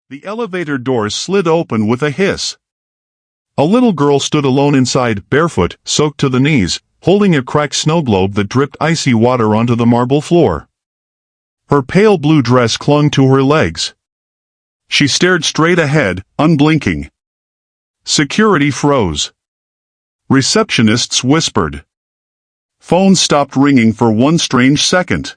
The elevator doors slid open with a hiss. A little girl stood alone inside, barefoot, soaked to the knees, holding a cracked snow globe that dripped icy water onto the marble floor. Her pale blue dress clung to her legs. She stared straight ahead, unblinking. Security froze. Receptionists whispered. Phones stopped ringing for one strange second.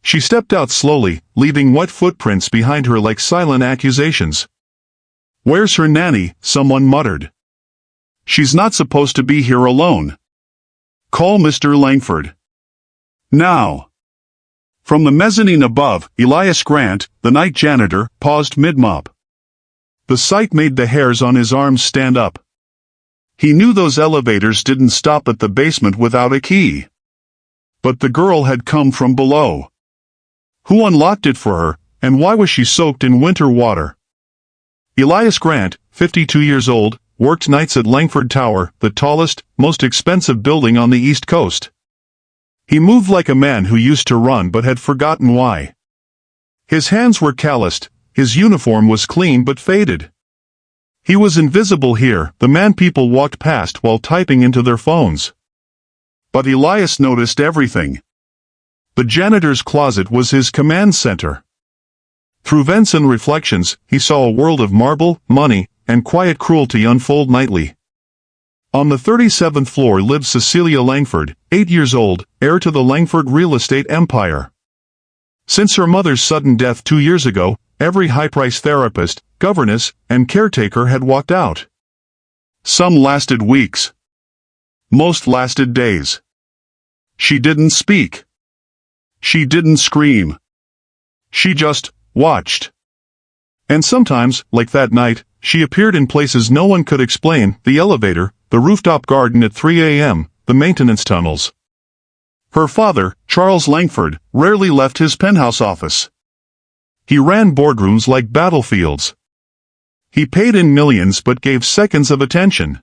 She stepped out slowly, leaving wet footprints behind her like silent accusations. "Where's her nanny?" someone muttered. "She's not supposed to be here alone. Call Mr. Langford. Now." From the mezzanine above, Elias Grant, the night janitor, paused mid-mop. The sight made the hairs on his arms stand up. He knew those elevators didn't stop at the basement without a key. But the girl had come from below. Who unlocked it for her, and why was she soaked in winter water? Elias Grant, 52 years old, worked nights at Langford Tower, the tallest, most expensive building on the East Coast. He moved like a man who used to run but had forgotten why. His hands were calloused, his uniform was clean but faded. He was invisible here, the man people walked past while typing into their phones. But Elias noticed everything. The janitor's closet was his command center. Through vents and reflections, he saw a world of marble, money, and quiet cruelty unfold nightly. On the 37th floor lived Cecilia Langford, 8 years old, heir to the Langford real estate empire. Since her mother's sudden death 2 years ago, every high-priced therapist, governess, and caretaker had walked out. Some lasted weeks. Most lasted days. She didn't speak. She didn't scream. She just watched. And sometimes, like that night, she appeared in places no one could explain: the elevator, the rooftop garden at 3 a.m., the maintenance tunnels. Her father, Charles Langford, rarely left his penthouse office. He ran boardrooms like battlefields. He paid in millions but gave seconds of attention.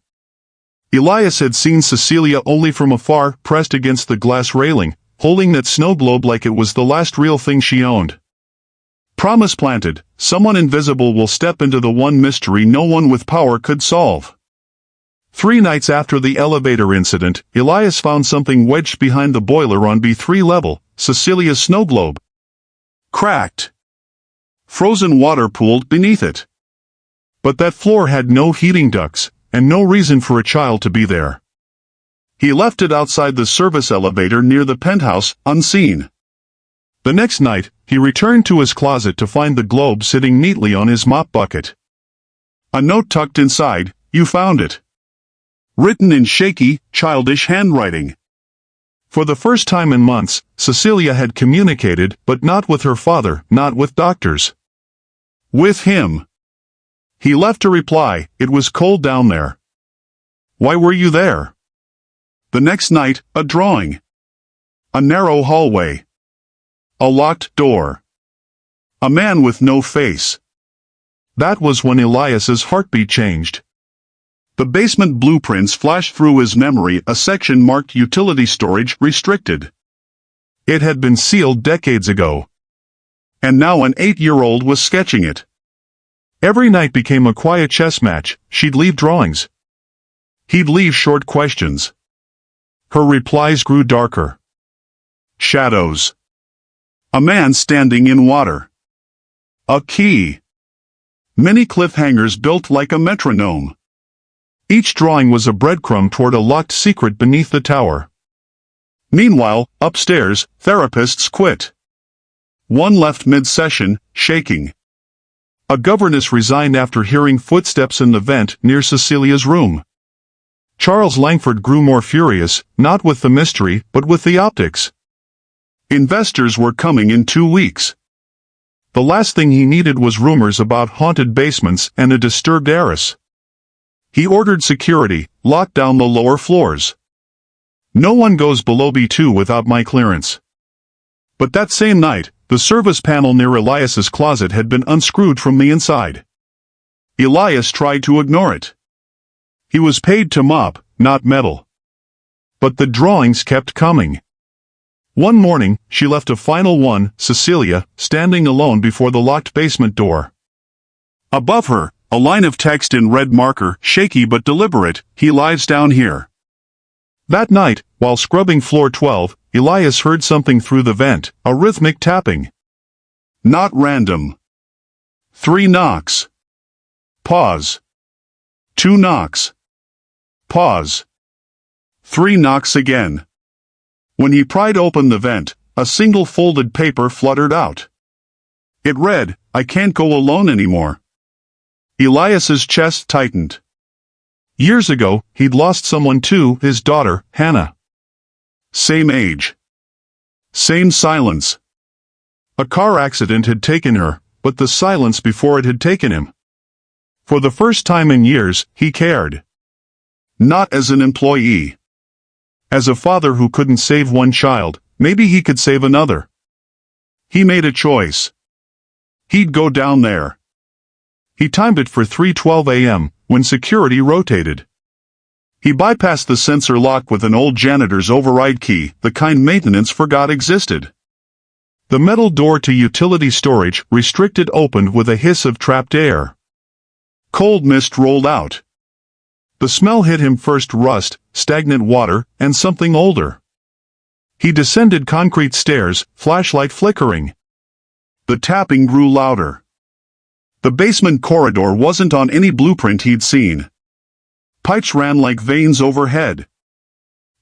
Elias had seen Cecilia only from afar, pressed against the glass railing, holding that snow globe like it was the last real thing she owned. Promise planted: someone invisible will step into the one mystery no one with power could solve. 3 nights after the elevator incident, Elias found something wedged behind the boiler on B3 level, Cecilia's snow globe. Cracked. Frozen water pooled beneath it. But that floor had no heating ducts, and no reason for a child to be there. He left it outside the service elevator near the penthouse, unseen. The next night, he returned to his closet to find the globe sitting neatly on his mop bucket. A note tucked inside: "You found it." Written in shaky, childish handwriting. For the first time in months, Cecilia had communicated, but not with her father, not with doctors. With him. He left a reply: "It was cold down there." "Why were you there?" The next night, a drawing. A narrow hallway. A locked door. A man with no face. That was when Elias's heartbeat changed. The basement blueprints flashed through his memory, a section marked utility storage restricted. It had been sealed decades ago. And now an 8-year-old was sketching it. Every night became a quiet chess match. She'd leave drawings. He'd leave short questions. Her replies grew darker. Shadows. A man standing in water. A key. Many cliffhangers built like a metronome. Each drawing was a breadcrumb toward a locked secret beneath the tower. Meanwhile, upstairs, therapists quit. One left mid-session, shaking. A governess resigned after hearing footsteps in the vent near Cecilia's room. Charles Langford grew more furious, not with the mystery, but with the optics. Investors were coming in 2 weeks. The last thing he needed was rumors about haunted basements and a disturbed heiress. He ordered security, locked down the lower floors. "No one goes below B2 without my clearance." But that same night, the service panel near Elias's closet had been unscrewed from the inside. Elias tried to ignore it. He was paid to mop, not meddle. But the drawings kept coming. One morning, she left a final one, Cecilia, standing alone before the locked basement door. Above her, a line of text in red marker, shaky but deliberate, "He lies down here." That night, while scrubbing floor 12, Elias heard something through the vent, a rhythmic tapping. Not random. 3 knocks. Pause. 2 knocks. Pause. 3 knocks again. When he pried open the vent, a single folded paper fluttered out. It read, "I can't go alone anymore." Elias's chest tightened. Years ago, he'd lost someone too, his daughter, Hannah. Same age. Same silence. A car accident had taken her, but the silence before it had taken him. For the first time in years, he cared. Not as an employee. As a father who couldn't save one child, maybe he could save another. He made a choice. He'd go down there. He timed it for 3:12 a.m., when security rotated. He bypassed the sensor lock with an old janitor's override key, the kind maintenance forgot existed. The metal door to utility storage, restricted, opened with a hiss of trapped air. Cold mist rolled out. The smell hit him first: rust, stagnant water, and something older. He descended concrete stairs, flashlight flickering. The tapping grew louder. The basement corridor wasn't on any blueprint he'd seen. Pipes ran like veins overhead.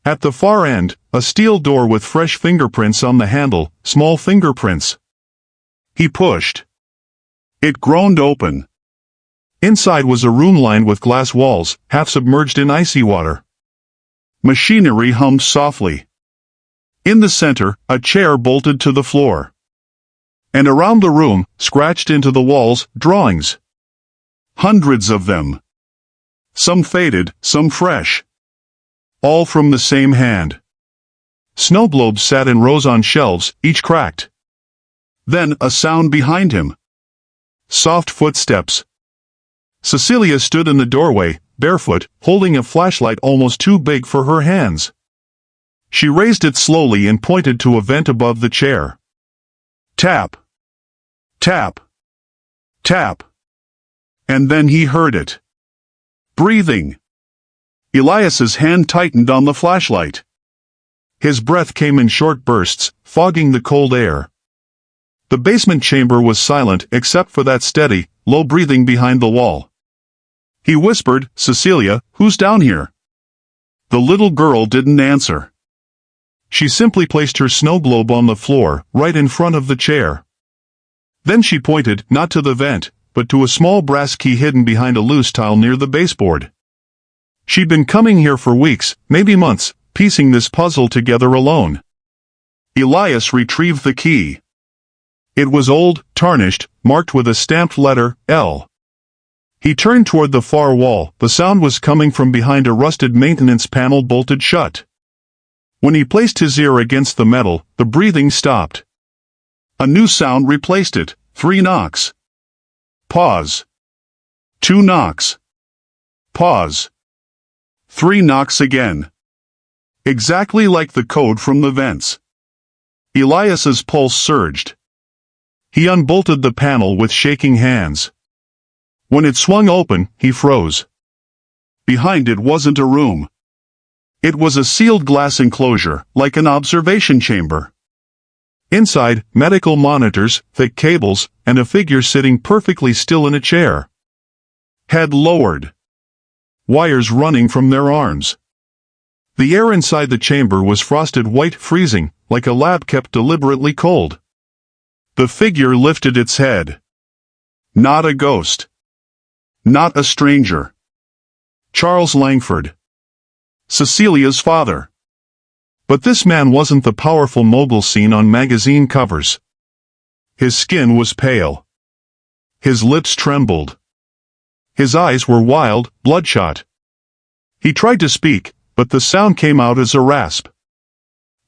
At the far end, a steel door with fresh fingerprints on the handle, small fingerprints. He pushed. It groaned open. Inside was a room lined with glass walls, half submerged in icy water. Machinery hummed softly. In the center, a chair bolted to the floor. And around the room, scratched into the walls, drawings. Hundreds of them. Some faded, some fresh. All from the same hand. Snow globes sat in rows on shelves, each cracked. Then a sound behind him. Soft footsteps. Cecilia stood in the doorway, barefoot, holding a flashlight almost too big for her hands. She raised it slowly and pointed to a vent above the chair. Tap. Tap. Tap. And then he heard it. Breathing. Elias's hand tightened on the flashlight. His breath came in short bursts, fogging the cold air. The basement chamber was silent except for that steady, low breathing behind the wall. He whispered, "Cecilia, who's down here?" The little girl didn't answer. She simply placed her snow globe on the floor, right in front of the chair. Then she pointed, not to the vent, but to a small brass key hidden behind a loose tile near the baseboard. She'd been coming here for weeks, maybe months, piecing this puzzle together alone. Elias retrieved the key. It was old, tarnished, marked with a stamped letter, L. He turned toward the far wall. The sound was coming from behind a rusted maintenance panel bolted shut. When he placed his ear against the metal, the breathing stopped. A new sound replaced it. 3 knocks. Pause. 2 knocks. Pause. 3 knocks again. Exactly like the code from the vents. Elias's pulse surged. He unbolted the panel with shaking hands. When it swung open, he froze. Behind it wasn't a room. It was a sealed glass enclosure, like an observation chamber. Inside, medical monitors, thick cables, and a figure sitting perfectly still in a chair. Head lowered. Wires running from their arms. The air inside the chamber was frosted white, freezing, like a lab kept deliberately cold. The figure lifted its head. Not a ghost. Not a stranger. Charles Langford. Cecilia's father. But this man wasn't the powerful mogul seen on magazine covers. His skin was pale. His lips trembled. His eyes were wild, bloodshot. He tried to speak, but the sound came out as a rasp.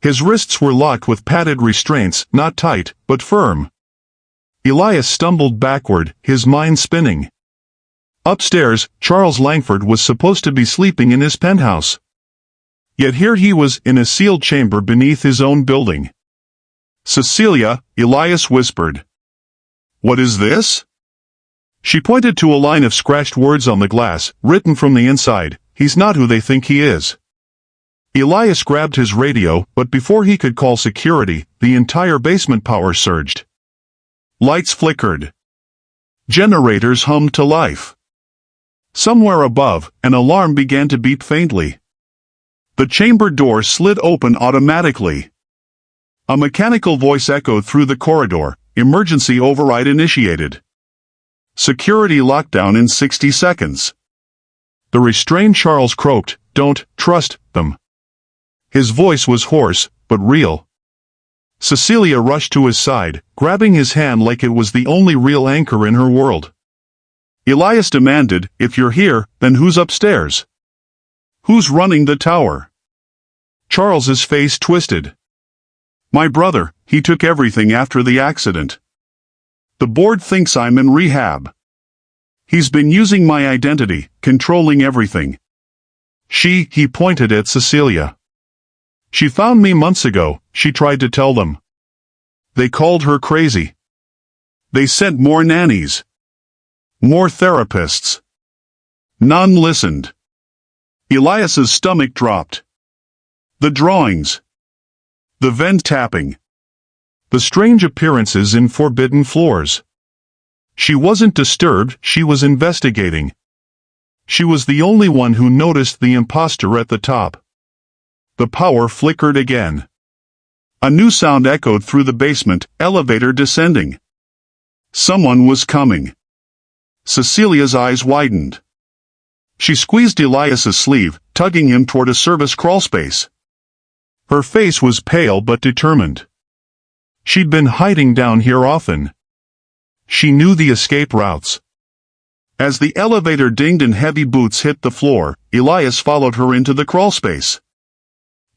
His wrists were locked with padded restraints, not tight, but firm. Elias stumbled backward, his mind spinning. Upstairs, Charles Langford was supposed to be sleeping in his penthouse. Yet here he was in a sealed chamber beneath his own building. "Cecilia," Elias whispered. "What is this?" She pointed to a line of scratched words on the glass, written from the inside, "He's not who they think he is." Elias grabbed his radio, but before he could call security, the entire basement power surged. Lights flickered. Generators hummed to life. Somewhere above, an alarm began to beep faintly. The chamber door slid open automatically. A mechanical voice echoed through the corridor, "Emergency override initiated. Security lockdown in 60 seconds. The restrained Charles croaked, "Don't trust them." His voice was hoarse, but real. Cecilia rushed to his side, grabbing his hand like it was the only real anchor in her world. Elias demanded, "If you're here, then who's upstairs? Who's running the tower?" Charles's face twisted. "My brother, he took everything after the accident. The board thinks I'm in rehab. He's been using my identity, controlling everything." He pointed at Cecilia. "She found me months ago," she tried to tell them. "They called her crazy. They sent more nannies. More therapists. None listened." Elias's stomach dropped. The drawings. The vent tapping. The strange appearances in forbidden floors. She wasn't disturbed, she was investigating. She was the only one who noticed the imposter at the top. The power flickered again. A new sound echoed through the basement, elevator descending. Someone was coming. Cecilia's eyes widened. She squeezed Elias's sleeve, tugging him toward a service crawlspace. Her face was pale but determined. She'd been hiding down here often. She knew the escape routes. As the elevator dinged and heavy boots hit the floor, Elias followed her into the crawlspace.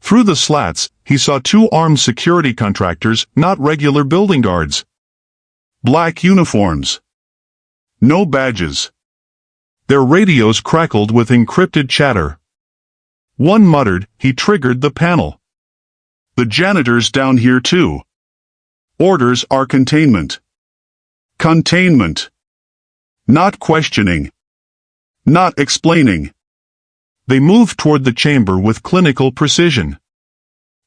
Through the slats, he saw two armed security contractors, not regular building guards. Black uniforms. No badges. Their radios crackled with encrypted chatter. One muttered, "He triggered the panel. The janitor's down here too. Orders are containment. Containment. Not questioning. Not explaining." They moved toward the chamber with clinical precision.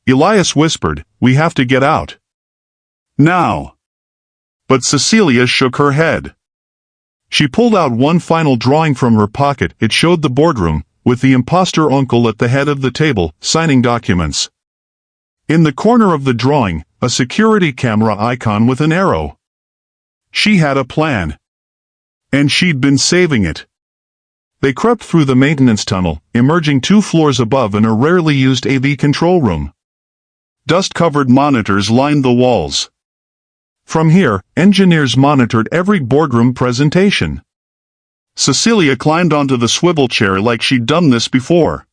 Elias whispered, "We have to get out. Now." But Cecilia shook her head. She pulled out one final drawing from her pocket. It showed the boardroom, with the imposter uncle at the head of the table, signing documents. In the corner of the drawing, a security camera icon with an arrow. She had a plan. And she'd been saving it. They crept through the maintenance tunnel, emerging 2 floors above in a rarely used AV control room. Dust-covered monitors lined the walls. From here, engineers monitored every boardroom presentation. Cecilia climbed onto the swivel chair like she'd done this before.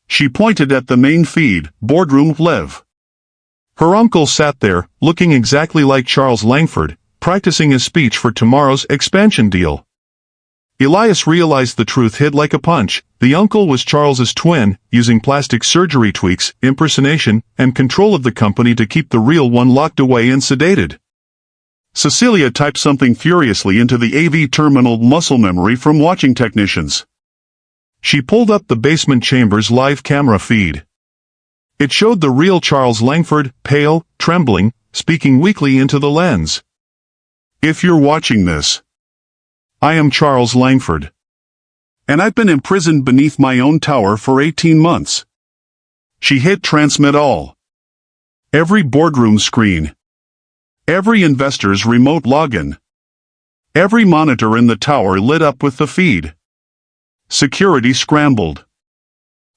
She pointed at the main feed, Boardroom Live. Her uncle sat there, looking exactly like Charles Langford, practicing his speech for tomorrow's expansion deal. Elias realized the truth hit like a punch. The uncle was Charles's twin, using plastic surgery tweaks, impersonation, and control of the company to keep the real one locked away and sedated. Cecilia typed something furiously into the AV terminal, muscle memory from watching technicians. She pulled up the basement chamber's live camera feed. It showed the real Charles Langford, pale, trembling, speaking weakly into the lens. "If you're watching this, I am Charles Langford. And I've been imprisoned beneath my own tower for 18 months. She hit transmit all. Every boardroom screen. Every investor's remote login. Every monitor in the tower lit up with the feed. Security scrambled.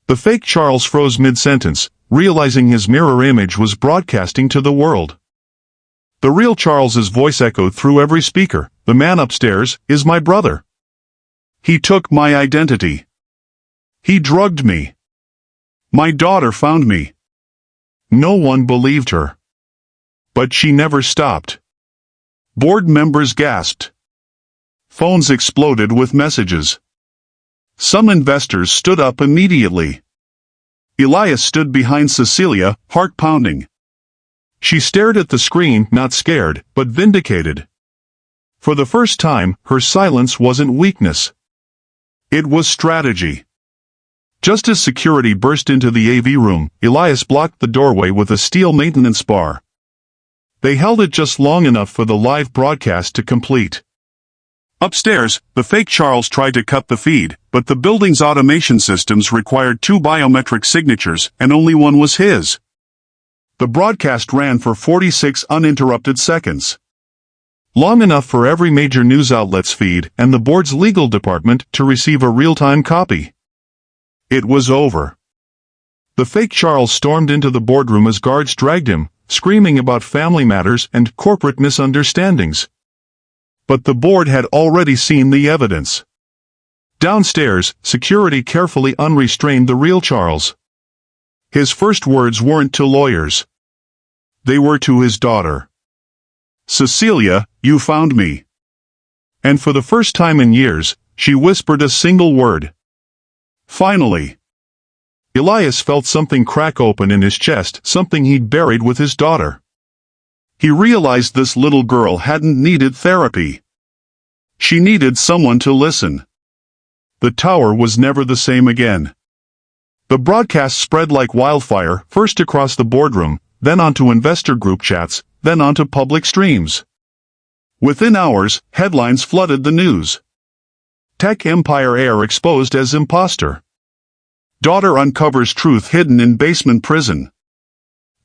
The fake Charles froze mid-sentence, realizing his mirror image was broadcasting to the world. The real Charles's voice echoed through every speaker. "The man upstairs is my brother. He took my identity. He drugged me. My daughter found me." No one believed her. But she never stopped. Board members gasped. Phones exploded with messages. Some investors stood up immediately. Elias stood behind Cecilia, heart pounding. She stared at the screen, not scared, but vindicated. For the first time, her silence wasn't weakness. It was strategy. Just as security burst into the AV room, Elias blocked the doorway with a steel maintenance bar. They held it just long enough for the live broadcast to complete. Upstairs, the fake Charles tried to cut the feed, but the building's automation systems required 2 biometric signatures, and only one was his. The broadcast ran for 46 uninterrupted seconds. Long enough for every major news outlet's feed and the board's legal department to receive a real-time copy. It was over. The fake Charles stormed into the boardroom as guards dragged him, screaming about family matters and corporate misunderstandings. But the board had already seen the evidence. Downstairs, security carefully unrestrained the real Charles. His first words weren't to lawyers. They were to his daughter. "Cecilia, you found me." And for the first time in years, she whispered a single word. Finally. Elias felt something crack open in his chest, something he'd buried with his daughter. He realized this little girl hadn't needed therapy. She needed someone to listen. The tower was never the same again. The broadcast spread like wildfire, first across the boardroom, then onto investor group chats, then onto public streams. Within hours, headlines flooded the news. Tech empire heir exposed as imposter. Daughter uncovers truth hidden in basement prison.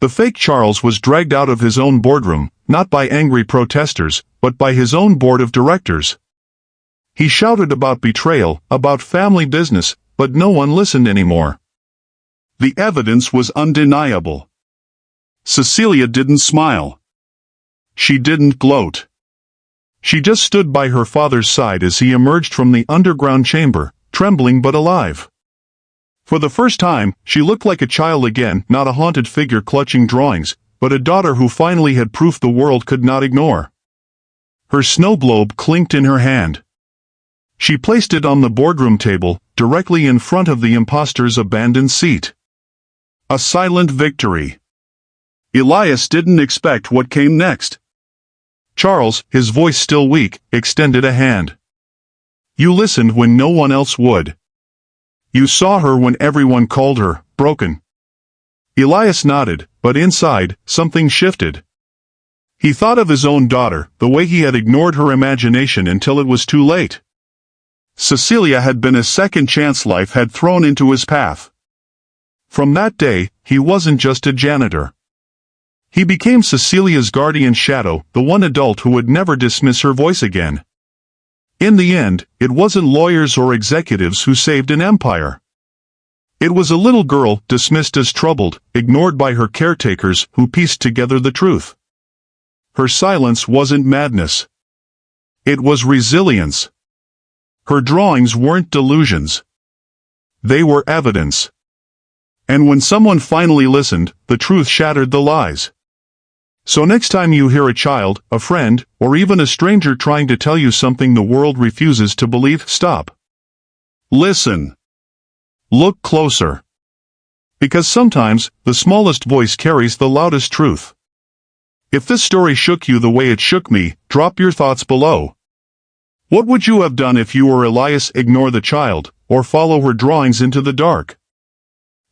The fake Charles was dragged out of his own boardroom, not by angry protesters, but by his own board of directors. He shouted about betrayal, about family business, but no one listened anymore. The evidence was undeniable. Cecilia didn't smile. She didn't gloat. She just stood by her father's side as he emerged from the underground chamber, trembling but alive. For the first time, she looked like a child again, not a haunted figure clutching drawings, but a daughter who finally had proof the world could not ignore. Her snow globe clinked in her hand. She placed it on the boardroom table, directly in front of the imposter's abandoned seat. A silent victory. Elias didn't expect what came next. Charles, his voice still weak, extended a hand. "You listened when no one else would. You saw her when everyone called her broken." Elias nodded, but inside, something shifted. He thought of his own daughter, the way he had ignored her imagination until it was too late. Cecilia had been a second chance life had thrown into his path. From that day, he wasn't just a janitor. He became Cecilia's guardian shadow, the one adult who would never dismiss her voice again. In the end, it wasn't lawyers or executives who saved an empire. It was a little girl, dismissed as troubled, ignored by her caretakers, who pieced together the truth. Her silence wasn't madness. It was resilience. Her drawings weren't delusions. They were evidence. And when someone finally listened, the truth shattered the lies. So next time you hear a child, a friend, or even a stranger trying to tell you something the world refuses to believe, stop. Listen. Look closer. Because sometimes, the smallest voice carries the loudest truth. If this story shook you the way it shook me, drop your thoughts below. What would you have done if you were Elias? Ignore the child, or follow her drawings into the dark?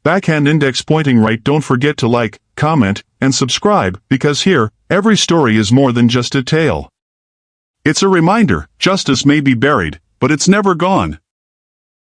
Backhand index pointing right. Don't forget to like, comment, and subscribe, because here, every story is more than just a tale. It's a reminder, justice may be buried, but it's never gone.